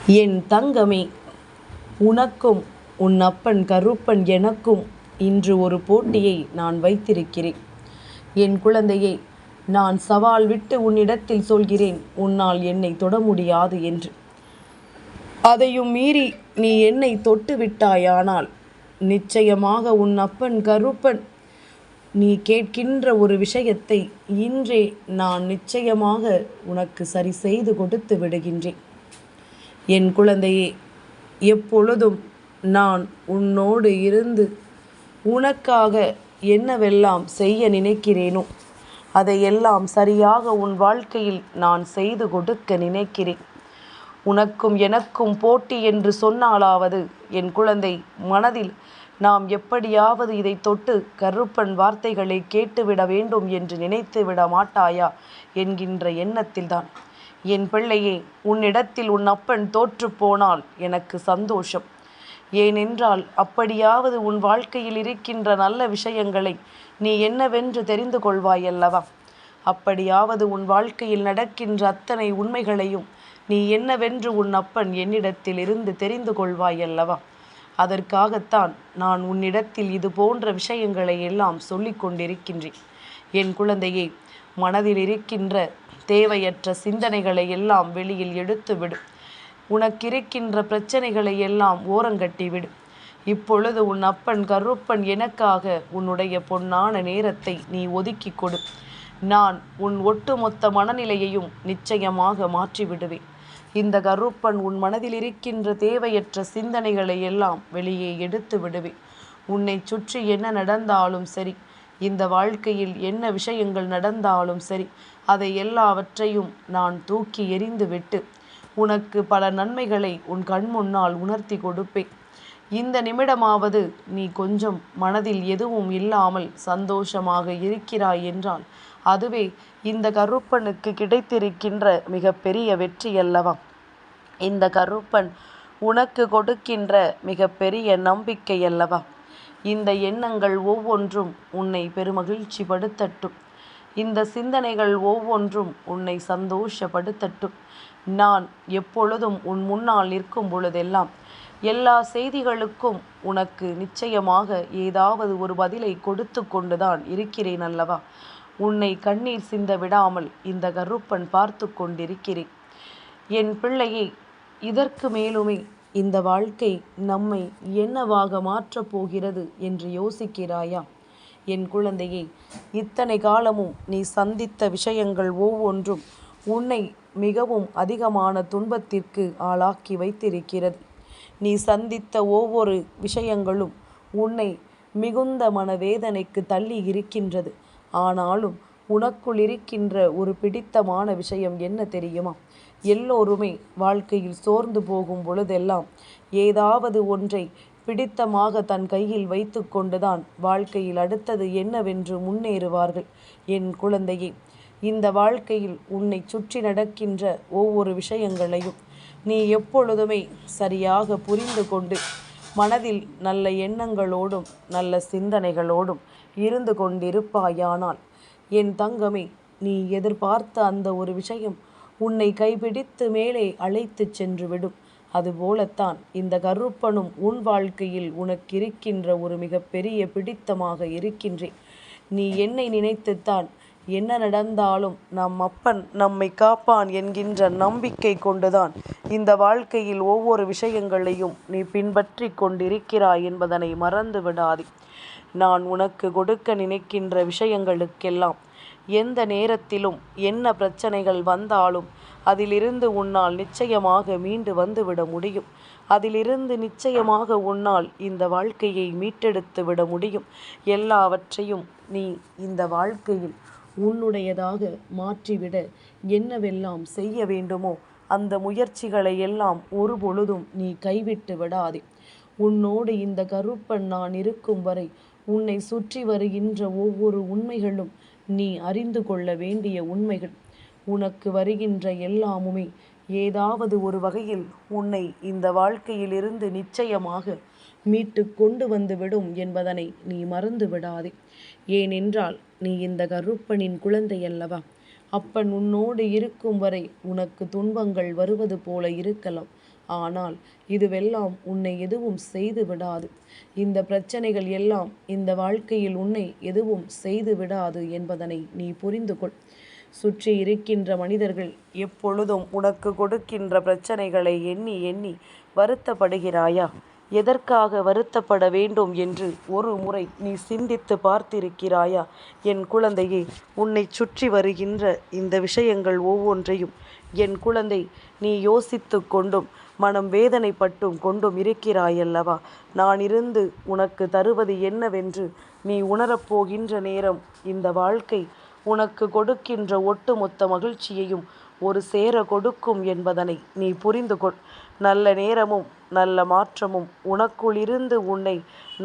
என் தங்கமே, உனக்கும் உன் அப்பன் கருப்பன் எனக்கும் இன்று ஒரு போட்டியை நான் வைத்திருக்கிறேன். என் குழந்தையே, நான் சவால் விட்டு உன்னிடத்தில் சொல்கிறேன், உன்னால் என்னை தொட முடியாது என்று. அதையும் மீறி நீ என்னை தொட்டு விட்டாயானால் நிச்சயமாக உன் அப்பன் கருப்பன் நீ கேட்கின்ற ஒரு விஷயத்தை இன்றே நான் நிச்சயமாக உனக்கு சரி செய்து கொடுத்து விடுகின்றேன். என் குழந்தையே, எப்பொழுதும் நான் உன்னோடு இருந்து உனக்காக என்னவெல்லாம் செய்ய நினைக்கிறேனோ அதையெல்லாம் சரியாக உன் வாழ்க்கையில் நான் செய்து கொடுக்க நினைக்கிறேன். உனக்கும் எனக்கும் போட்டி என்று சொன்னாலாவது என் குழந்தை, மனதில் நாம் எப்படியாவது இதை தொட்டு கருப்பன் வார்த்தைகளை கேட்டுவிட வேண்டும் என்று நினைத்து விட மாட்டாயா என்கின்ற எண்ணத்தில்தான். என் பிள்ளையே, உன்னிடத்தில் உன் அப்பன் தோற்று போனால் எனக்கு சந்தோஷம். ஏனென்றால் அப்படியாவது உன் வாழ்க்கையில் இருக்கின்ற நல்ல விஷயங்களை நீ என்னவென்று தெரிந்து கொள்வாயல்லவா? அப்படியாவது உன் வாழ்க்கையில் நடக்கின்ற அத்தனை உண்மைகளையும் நீ என்னவென்று உன் அப்பன் என்னிடத்தில் இருந்து தெரிந்து கொள்வாயல்லவா? அதற்காகத்தான் நான் உன்னிடத்தில் இது போன்ற விஷயங்களை எல்லாம் சொல்லிக் கொண்டிருக்கின்றேன். என் குழந்தையே, மனதில் இருக்கின்ற தேவையற்ற சிந்தனைகளை எல்லாம் வெளியில் எடுத்துவிடு. உனக்கிருக்கின்ற பிரச்சனைகளை எல்லாம் ஓரங்கட்டிவிடு. இப்பொழுது உன் அப்பன் கருப்பன் எனக்காக உன்னுடைய பொன்னான நேரத்தை நீ ஒதுக்கி கொடு. நான் உன் ஒட்டுமொத்த மனநிலையையும் நிச்சயமாக மாற்றிவிடுவேன். இந்த கருப்பன் உன் மனதில் இருக்கின்ற தேவையற்ற சிந்தனைகளை எல்லாம் வெளியே எடுத்து விடுவேன். உன்னை சுற்றி என்ன நடந்தாலும் சரி, இந்த வாழ்க்கையில் என்ன விஷயங்கள் நடந்தாலும் சரி, அதை எல்லாவற்றையும் நான் தூக்கி எறிந்துவிட்டு உனக்கு பல நன்மைகளை உன் கண் முன்னால் உணர்த்தி கொடுப்பேன். இந்த நிமிடமாவது நீ கொஞ்சம் மனதில் எதுவும் இல்லாமல் சந்தோஷமாக இருக்கிறாய் என்றால் அதுவே இந்த கருப்பனுக்கு கிடைத்திருக்கின்ற மிகப்பெரிய வெற்றி அல்லவா? இந்த கருப்பன் உனக்கு கொடுக்கின்ற மிகப்பெரிய நம்பிக்கை அல்லவா? இந்த எண்ணங்கள் ஒவ்வொன்றும் உன்னை பெருமகிழ்ச்சி படுத்தட்டும். இந்த சிந்தனைகள் ஒவ்வொன்றும் உன்னை சந்தோஷப்படுத்தட்டும். நான் எப்பொழுதும் உன் முன்னால் நிற்கும் பொழுதெல்லாம் எல்லா செய்திகளுக்கும் உனக்கு நிச்சயமாக ஏதாவது ஒரு பதிலை கொடுத்து கொண்டுதான் இருக்கிறேன் அல்லவா? உன்னை கண்ணீர் சிந்த விடாமல் இந்த கருப்பன் பார்த்து கொண்டிருக்கிறேன். என் பிள்ளையே, இதற்கு மேலுமே இந்த வாழ்க்கை நம்மை என்னவாக மாற்றப் போகிறது என்று யோசிக்கிறாயா? என் குழந்தையே, இத்தனை காலமும் நீ சந்தித்த விஷயங்கள் ஒவ்வொன்றும் உன்னை மிகவும் அதிகமான துன்பத்திற்கு ஆளாக்கி வைத்திருக்கிறது. நீ சந்தித்த ஒவ்வொரு விஷயங்களும் உன்னை மிகுந்த மனவேதனைக்கு தள்ளி இருக்கின்றது. ஆனாலும் உனக்குள் இருக்கின்ற ஒரு பிடித்தமான விஷயம் என்ன தெரியுமா? எல்லோருமே வாழ்க்கையில் சோர்ந்து போகும் பொழுதெல்லாம் ஏதாவது ஒன்றை பிடித்தமாக தன் கையில் வைத்து கொண்டுதான் வாழ்க்கையில் அடுத்தது என்னவென்று முன்னேறுவார்கள். என் குழந்தையே, இந்த வாழ்க்கையில் உன்னை சுற்றி நடக்கின்ற ஒவ்வொரு விஷயங்களையும் நீ எப்பொழுதுமே சரியாக புரிந்து கொண்டு மனதில் நல்ல எண்ணங்களோடும் நல்ல சிந்தனைகளோடும் இருந்து கொண்டிருப்பாயானால் என் தங்கமே, நீ எதிர்பார்த்த அந்த ஒரு விஷயம் உன்னை கைபிடித்து மேலே அழைத்து சென்றுவிடும். அதுபோலத்தான் இந்த கருப்பனும் உன் வாழ்க்கையில் உனக்கிருக்கின்ற ஒரு மிகப்பெரிய பிடித்தமாக இருக்கின்றேன். நீ என்னை நினைத்துத்தான் என்ன நடந்தாலும் நம் அப்பன் நம்மை காப்பான் என்கின்ற நம்பிக்கை கொண்டுதான் இந்த வாழ்க்கையில் ஒவ்வொரு விஷயங்களையும் நீ பின்பற்றி கொண்டிருக்கிறாய் என்பதனை மறந்து விடாதே. நான் உனக்கு கொடுக்க நினைக்கின்ற விஷயங்களுக்கெல்லாம் எந்த நேரத்திலும் என்ன பிரச்சனைகள் வந்தாலும் அதிலிருந்து உன்னால் நிச்சயமாக மீண்டு வந்துவிட முடியும். அதிலிருந்து நிச்சயமாக உன்னால் இந்த வாழ்க்கையை மீட்டெடுத்து விட முடியும். எல்லாவற்றையும் நீ இந்த வாழ்க்கையில் உன்னுடையதாக மாற்றிவிட என்னவெல்லாம் செய்ய வேண்டுமோ அந்த முயற்சிகளை எல்லாம் ஒரு பொழுதும் நீ கைவிட்டு விடாதே. உன்னோடு இந்த கருப்பன் நான் இருக்கும் வரை உன்னை சுற்றி வருகின்ற ஒவ்வொரு உண்மைகளும் நீ அறிந்து கொள்ள வேண்டிய உண்மைகள். உனக்கு வருகின்ற எல்லாமுமே ஏதாவது ஒரு வகையில் உன்னை இந்த வாழ்க்கையிலிருந்து நிச்சயமாக மீட்டு கொண்டு வந்துவிடும் என்பதனை நீ மறந்து விடாதே. ஏனென்றால் நீ இந்த கருப்பனின் குழந்தை அல்லவா? அப்பன் உன்னோடு இருக்கும் வரை உனக்கு துன்பங்கள் வருவது போல இருக்கலாம். ஆனால் இதுவெல்லாம் உன்னை எதுவும் செய்து விடாது. இந்த பிரச்சனைகள் எல்லாம் இந்த வாழ்க்கையில் உன்னை எதுவும் செய்து விடாது என்பதனை நீ புரிந்து கொள். சுற்றி இருக்கின்ற மனிதர்கள் எப்பொழுதும் உனக்கு கொடுக்கின்ற பிரச்சனைகளை எண்ணி எண்ணி வருத்தப்படுகிறாயா? எதற்காக வருத்தப்பட வேண்டும் என்று ஒரு முறை நீ சிந்தித்து பார்த்திருக்கிறாயா? என் குழந்தையே, உன்னை சுற்றி வருகின்ற இந்த விஷயங்கள் ஒவ்வொன்றையும் என் குழந்தை நீ யோசித்து கொண்டும் மனம் வேதனைப்பட்டும் கொண்டும் இருக்கிறாயல்லவா? நான் இருந்து உனக்கு தருவது என்னவென்று நீ உணரப்போகின்ற நேரம் இந்த வாழ்க்கை உனக்கு கொடுக்கின்ற ஒட்டுமொத்த மகிழ்ச்சியையும் ஒரு சேர கொடுக்கும் என்பதனை நீ புரிந்து கொள். நல்ல நேரமும் நல்ல மாற்றமும் உனக்குள் இருந்து உன்னை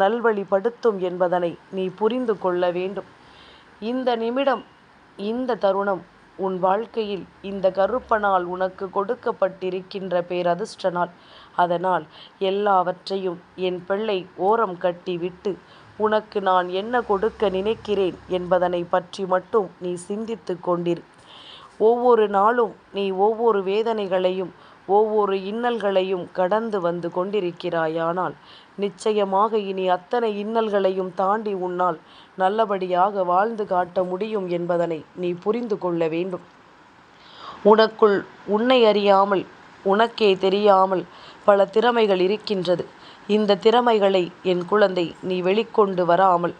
நல்வழிப்படுத்தும் என்பதனை நீ புரிந்து கொள்ள வேண்டும். இந்த நிமிடம், இந்த தருணம் உன் வாழ்க்கையில் இந்த கருப்பனால் உனக்கு கொடுக்கப்பட்டிருக்கின்ற பேரதிர்ஷ்ட நாள். அதனால் எல்லாவற்றையும் என் பிள்ளை ஓரம் கட்டி விட்டு உனக்கு நான் என்ன கொடுக்க நினைக்கிறேன் என்பதனை பற்றி மட்டும் நீ சிந்தித்து கொண்டிரு. ஒவ்வொரு நாளும் நீ ஒவ்வொரு வேதனைகளையும் ஒவ்வொரு இன்னல்களையும் கடந்து வந்து கொண்டிருக்கிறாயானால் நிச்சயமாக இனி அத்தனை இன்னல்களையும் தாண்டி உன்னால் நல்லபடியாக வாழ்ந்து காட்ட முடியும் என்பதனை நீ புரிந்து கொள்ள வேண்டும். உனக்குள் உன்னை அறியாமல், உனக்கே தெரியாமல் பல திறமைகள் இருக்கின்றது. இந்த திறமைகளை என் குழந்தை நீ வெளிக்கொண்டு வராமல்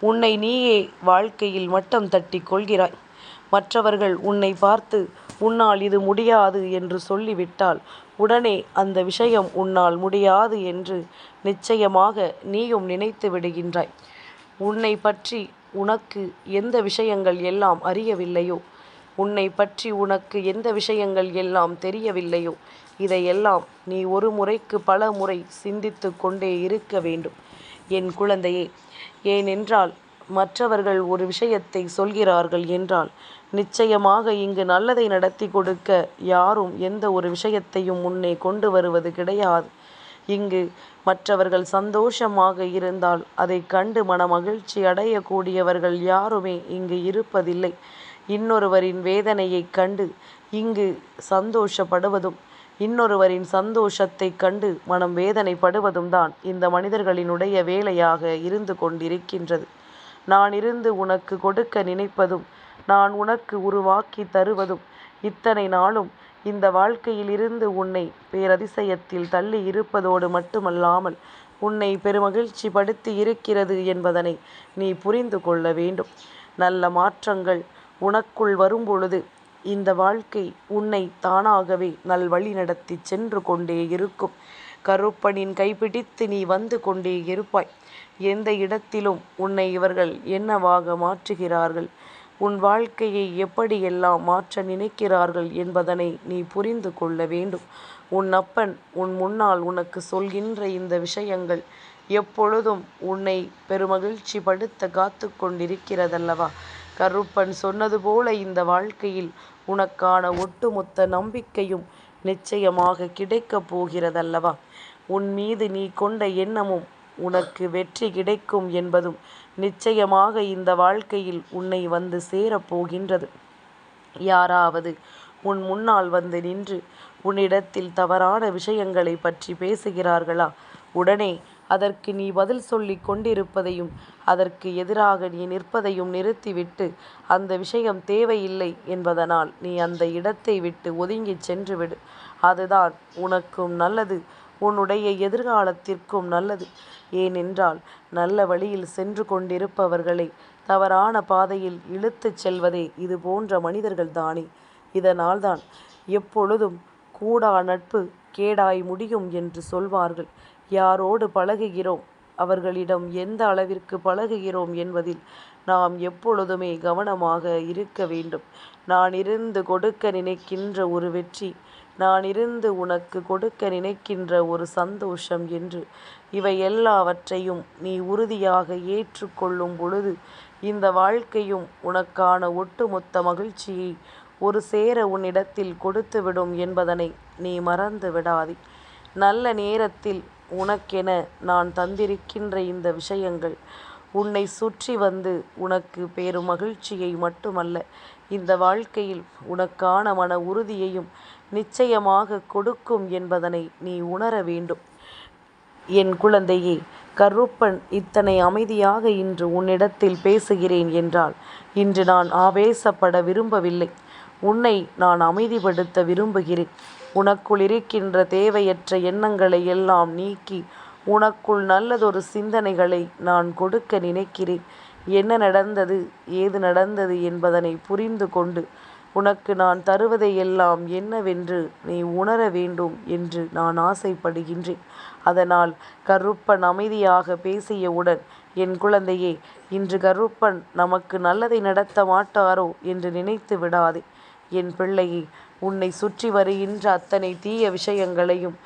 உன்னை நீயே வாழ்க்கையில் மட்டம் தட்டி கொள்கிறாய். மற்றவர்கள் உன்னை பார்த்து உன்னால் இது முடியாது என்று சொல்லிவிட்டால் உடனே அந்த விஷயம் உன்னால் முடியாது என்று நிச்சயமாக நீயும் நினைத்து விடுகின்றாய். உன்னை பற்றி உனக்கு எந்த விஷயங்கள் எல்லாம் அறியவில்லையோ, உன்னை பற்றி உனக்கு எந்த விஷயங்கள் எல்லாம் தெரியவில்லையோ, இதையெல்லாம் நீ ஒரு முறைக்கு பல முறை சிந்தித்து கொண்டே இருக்க வேண்டும் என் குழந்தையே. ஏனென்றால் மற்றவர்கள் ஒரு விஷயத்தை சொல்கிறார்கள் என்றால் நிச்சயமாக இங்கு நல்லதை நடத்தி கொடுக்க யாரும் எந்த ஒரு விஷயத்தையும் முன்னே கொண்டு வருவது கிடையாது. இங்கு மற்றவர்கள் சந்தோஷமாக இருந்தால் அதை கண்டு மனமகிழ்ச்சி அடையக்கூடியவர்கள் யாருமே இங்கு இருப்பதில்லை. இன்னொருவரின் வேதனையை கண்டு இங்கு சந்தோஷப்படுவதும் இன்னொருவரின் சந்தோஷத்தை கண்டு மனம் வேதனைப்படுவதும் தான் இந்த மனிதர்களினுடைய வேலையாக இருந்து கொண்டிருக்கின்றது. நான் இருந்து உனக்கு கொடுக்க நினைப்பதும் நான் உனக்கு உருவாக்கி தருவதும் இத்தனை நாளும் இந்த வாழ்க்கையில் இருந்து உன்னை பேரதிசயத்தில் தள்ளி இருப்பதோடு மட்டுமல்லாமல் உன்னை பெருமகிழ்ச்சி படுத்தி இருக்கிறது என்பதனை நீ புரிந்து கொள்ள வேண்டும். நல்ல மாற்றங்கள் உனக்குள் வரும்பொழுது இந்த வாழ்க்கை உன்னை தானாகவே நல்வழி நடத்தி சென்று கொண்டே இருக்கும். கருப்பனின் கைப்பிடித்து நீ வந்து கொண்டே இருப்பாய். எந்த இடத்திலும் உன்னை இவர்கள் என்னவாக மாற்றுகிறார்கள், உன் வாழ்க்கையை எப்படியெல்லாம் மாற்ற நினைக்கிறார்கள் என்பதனை நீ புரிந்து கொள்ள வேண்டும். உன் அப்பன் உன் முன்னால் உனக்கு சொல்கின்ற இந்த விஷயங்கள் எப்பொழுதும் உன்னை பெருமகிழ்ச்சி படுத்த காத்து கொண்டிருக்கிறதல்லவா? கருப்பன் சொன்னது போல இந்த வாழ்க்கையில் உனக்கான ஒட்டுமொத்த நம்பிக்கையும் நிச்சயமாக கிடைக்கப் போகிறதல்லவா? உன் மீது நீ கொண்ட எண்ணமும் உனக்கு வெற்றி கிடைக்கும் என்பதும் நிச்சயமாக இந்த வாழ்க்கையில் உன்னை வந்து சேரப்போகின்றது. யாராவது உன் முன்னால் வந்து நின்று உன்னிடத்தில் தவறான விஷயங்களை பற்றி பேசுகிறார்களா? உடனே அதற்கு நீ பதில் சொல்லி கொண்டிருப்பதையும் அதற்கு எதிராக நீ நிற்பதையும் நிறுத்திவிட்டு அந்த விஷயம் தேவையில்லை என்பதனால் நீ அந்த இடத்தை விட்டு ஒதுங்கி சென்றுவிடு. அதுதான் உனக்கும் நல்லது, உன்னுடைய எதிர்காலத்திற்கும் நல்லது. ஏனென்றால் நல்ல வழியில் சென்று கொண்டிருப்பவர்களை தவறான பாதையில் இழுத்துச் செல்வதே இது போன்ற மனிதர்கள் தானே. இதனால்தான் எப்பொழுதும் கூடா நட்பு கேடாய் முடியும் என்று சொல்வார்கள். யாரோடு பழகுகிறோம், அவர்களிடம் எந்த அளவிற்கு பழகுகிறோம் என்பதில் நாம் எப்பொழுதுமே கவனமாக இருக்க வேண்டும். நான் இருந்து கொடுக்க நினைக்கின்ற ஒரு வெற்றி, நான் இருந்து உனக்கு கொடுக்க நினைக்கின்ற ஒரு சந்தோஷம் என்று இவை எல்லாவற்றையும் நீ உறுதியாக ஏற்றுக்கொள்ளும் பொழுது இந்த வாழ்க்கையும் உனக்கான ஒட்டுமொத்த மகிழ்ச்சியை ஒரு சேர உன்னிடத்தில் கொடுத்துவிடும் என்பதனை நீ மறந்து விடாதே. நல்ல நேரத்தில் உனக்கென நான் தந்திருக்கின்ற இந்த விஷயங்கள் உன்னை சுற்றி வந்து உனக்கு பெரும் மகிழ்ச்சியை மட்டுமல்ல, இந்த வாழ்க்கையில் உனக்கான மன உறுதியையும் நிச்சயமாக கொடுக்கும் என்பதனை நீ உணர வேண்டும். என் குழந்தையே, கருப்பன் இத்தனை அமைதியாக இன்று உன்னிடத்தில் பேசுகிறேன் என்றால் இன்று நான் ஆவேசப்பட விரும்பவில்லை. உன்னை நான் அமைதிப்படுத்த விரும்புகிறேன். உனக்குள் இருக்கின்ற தேவையற்ற எண்ணங்களை எல்லாம் நீக்கி உனக்குள் நல்லதொரு சிந்தனைகளை நான் கொடுக்க நினைக்கிறேன். என்ன நடந்தது, ஏது நடந்தது என்பதனை புரிந்து கொண்டு உனக்கு நான் தருவதையெல்லாம் என்னவென்று நீ உணர வேண்டும் என்று நான் ஆசைப்படுகின்றேன். அதனால் கருப்பன் அமைதியாக பேசியவுடன், என் குழந்தையே, இன்று கருப்பன் நமக்கு நல்லதை நடத்த மாட்டாரோ என்று நினைத்து விடாதே. என் பிள்ளையே, உன்னை சுற்றி வருகின்ற அத்தனை தீய விஷயங்களையும்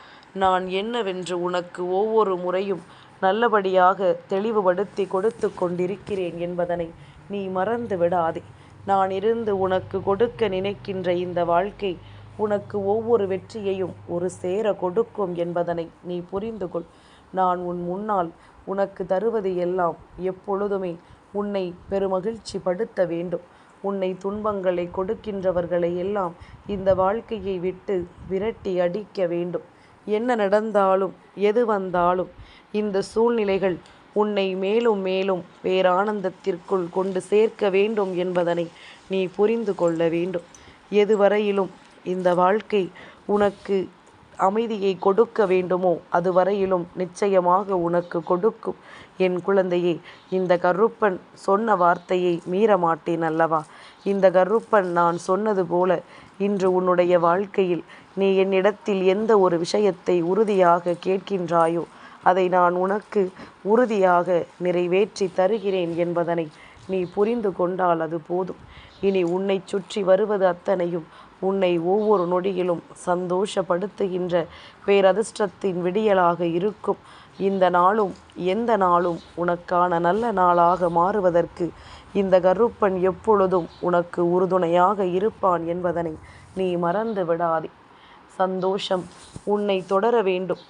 நான் என்னவென்று உனக்கு ஒவ்வொரு முறையும் நல்லபடியாக தெளிவுபடுத்தி கொடுத்து கொண்டிருக்கிறேன் என்பதனை நீ மறந்து விடாதே. நான் இருந்து உனக்கு கொடுக்க நினைக்கின்ற இந்த வாழ்க்கை உனக்கு ஒவ்வொரு வெற்றியையும் ஒரு சேர கொடுக்கும் என்பதனை நீ புரிந்து கொள். நான் உன் முன்னால் உனக்கு தருவது எல்லாம் எப்பொழுதுமே உன்னை பெருமகிழ்ச்சி படுத்த வேண்டும். உன்னை துன்பங்களை கொடுக்கின்றவர்களை எல்லாம் இந்த வாழ்க்கையை விட்டு விரட்டி அடிக்க வேண்டும். என்ன நடந்தாலும் எது வந்தாலும் இந்த சூழ்நிலைகள் உன்னை மேலும் மேலும் பேரானந்தத்திற்குள் கொண்டு சேர்க்க வேண்டும் என்பதனை நீ புரிந்து கொள்ள வேண்டும். எதுவரையிலும் இந்த வாழ்க்கை உனக்கு அமைதியை கொடுக்க வேண்டுமோ அதுவரையிலும் நிச்சயமாக உனக்கு கொடுக்கும். என் குழந்தையே, இந்த கருப்பன் சொன்ன வார்த்தையை மீற மாட்டேன் அல்லவா? இந்த கருப்பன் நான் சொன்னது போல இன்று உன்னுடைய வாழ்க்கையில் நீ என்னிடத்தில் எந்த ஒரு விஷயத்தை உறுதியாக கேட்கின்றாயோ அதை நான் உனக்கு உறுதியாக நிறைவேற்றி தருகிறேன் என்பதனை நீ புரிந்து கொண்டால் அது போதும். இனி உன்னை சுற்றி வருவது அத்தனையும் உன்னை ஒவ்வொரு நொடியிலும் சந்தோஷப்படுத்துகின்ற பேரதிர்ஷ்டத்தின் விடியலாக இருக்கும். இந்த நாளும் எந்த நாளும் உனக்கான நல்ல நாளாக மாறுவதற்கு இந்த கருப்பன் எப்பொழுதும் உனக்கு உறுதுணையாக இருப்பான் என்பதனை நீ மறந்து விடாதே. சந்தோஷம் உன்னை தொடர வேண்டும்.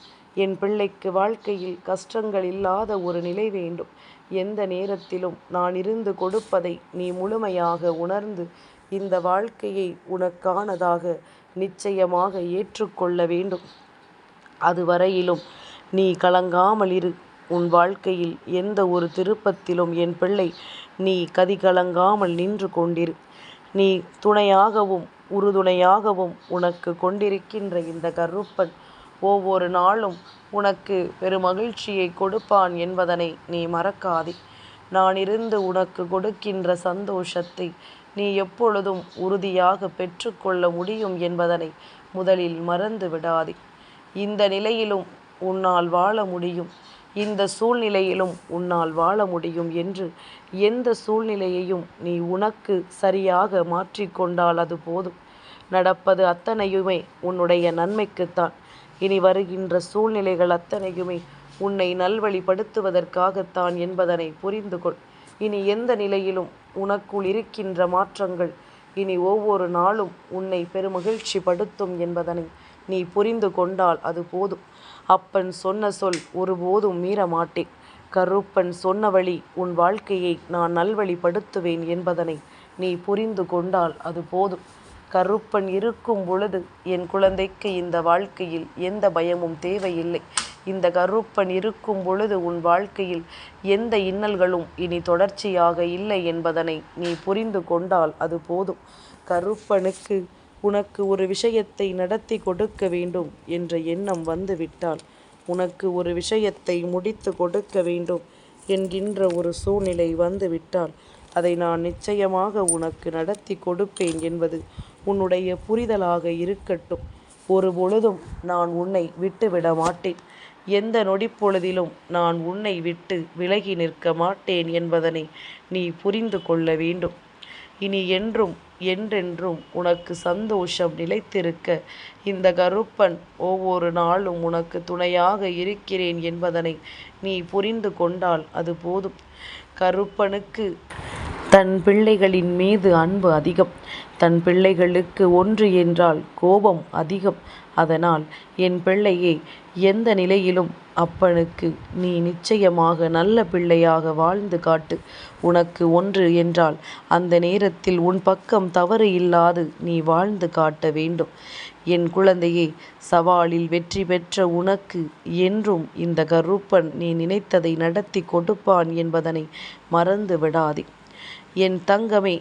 என் பிள்ளைக்கு வாழ்க்கையில் கஷ்டங்கள் இல்லாத ஒரு நிலை வேண்டும். எந்த நேரத்திலும் நான் இருந்து கொடுப்பதை நீ முழுமையாக உணர்ந்து இந்த வாழ்க்கையை உனக்கானதாக நிச்சயமாக ஏற்றுக்கொள்ள வேண்டும். அதுவரையிலும் நீ கலங்காமல் இரு. உன் வாழ்க்கையில் எந்த ஒரு திருப்பத்திலும் என் பிள்ளை நீ கலங்காமல் நின்று கொண்டிரு. நீ துணையாகவும் உறுதுணையாகவும் உனக்கு கொண்டிருக்கின்ற இந்த கருப்பன் ஒவ்வொரு நாளும் உனக்கு பெருமகிழ்ச்சியை கொடுப்பான் என்பதனை நீ மறக்காதே. நான் இருந்து உனக்கு கொடுக்கின்ற சந்தோஷத்தை நீ எப்பொழுதும் உறுதியாக பெற்றுக்கொள்ள முடியும் என்பதனை முதலில் மறந்து விடாதே. இந்த நிலையிலும் உன்னால் வாழ முடியும், இந்த சூழ்நிலையிலும் உன்னால் வாழ முடியும் என்று எந்த சூழ்நிலையையும் நீ உனக்கு சரியாக மாற்றிக்கொண்டால் அது போதும். நடப்பது அத்தனையுமே உன்னுடைய நன்மைக்குத்தான். இனி வருகின்ற சூழ்நிலைகள் அத்தனையுமே உன்னை நல்வழிப்படுத்துவதற்காகத்தான் என்பதனை புரிந்து கொள். இனி எந்த நிலையிலும் உனக்குள் இருக்கின்ற மாற்றங்கள் இனி ஒவ்வொரு நாளும் உன்னை பெருமகிழ்ச்சி படுத்தும் என்பதனை நீ புரிந்து கொண்டால் அது போதும். அப்பன் சொன்ன சொல் ஒருபோதும் மீற மாட்டேன். கருப்பன் சொன்ன வழி உன் வாழ்க்கையை நான் நல்வழிப்படுத்துவேன் என்பதனை நீ புரிந்து கொண்டால் அது போதும். கருப்பன் இருக்கும் பொழுது என் குழந்தைக்கு இந்த வாழ்க்கையில் எந்த பயமும் தேவையில்லை. இந்த கருப்பன் இருக்கும் பொழுது உன் வாழ்க்கையில் எந்த இன்னல்களும் இனி தொடர்ச்சியாக இல்லை என்பதனை நீ புரிந்து கொண்டால் அது போதும். கருப்பனுக்கு உனக்கு ஒரு விஷயத்தை நடத்தி கொடுக்க வேண்டும் என்ற எண்ணம் வந்துவிட்டால், உனக்கு ஒரு விஷயத்தை முடித்து கொடுக்க வேண்டும் என்கின்ற ஒரு சூழ்நிலை வந்துவிட்டால் அதை நான் நிச்சயமாக உனக்கு நடத்தி கொடுப்பேன் என்பது உன்னுடைய புரிதலாக இருக்கட்டும். ஒரு பொழுதும் நான் உன்னை விட்டுவிட மாட்டேன். எந்த நொடிப்பொழுதிலும் நான் உன்னை விட்டு விலகி நிற்க மாட்டேன் என்பதனை நீ புரிந்து கொள்ள வேண்டும். இனி என்றும் என்றென்றும் உனக்கு சந்தோஷம் நிலைத்திருக்க இந்த கருப்பன் ஒவ்வொரு நாளும் உனக்கு துணையாக இருக்கிறேன் என்பதனை நீ புரிந்து கொண்டால் அது போதும். கருப்பனுக்கு தன் பிள்ளைகளின் மீது அன்பு அதிகம். தன் பிள்ளைகளுக்கு ஒன்று என்றால் கோபம் அதிகம். அதனால் என் பிள்ளையே, எந்த நிலையிலும் அப்பனுக்கு நீ நிச்சயமாக நல்ல பிள்ளையாக வாழ்ந்து காட்டு. உனக்கு ஒன்று என்றால் அந்த நேரத்தில் உன் பக்கம் தவறு இல்லாது நீ வாழ்ந்து காட்ட வேண்டும். என் குழந்தையே, சவாலில் வெற்றி பெற்ற உனக்கு என்றும் இந்த கருப்பன் நீ நினைத்ததை நடத்தி கொடுப்பான் என்பதனை மறந்து விடாதே. என் தங்கமே,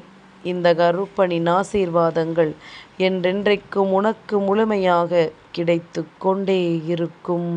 இந்த கருப்பனின் ஆசீர்வாதங்கள் என்றென்றைக்கும் உனக்கு முழுமையாக கிடைத்து கொண்டே இருக்கும்.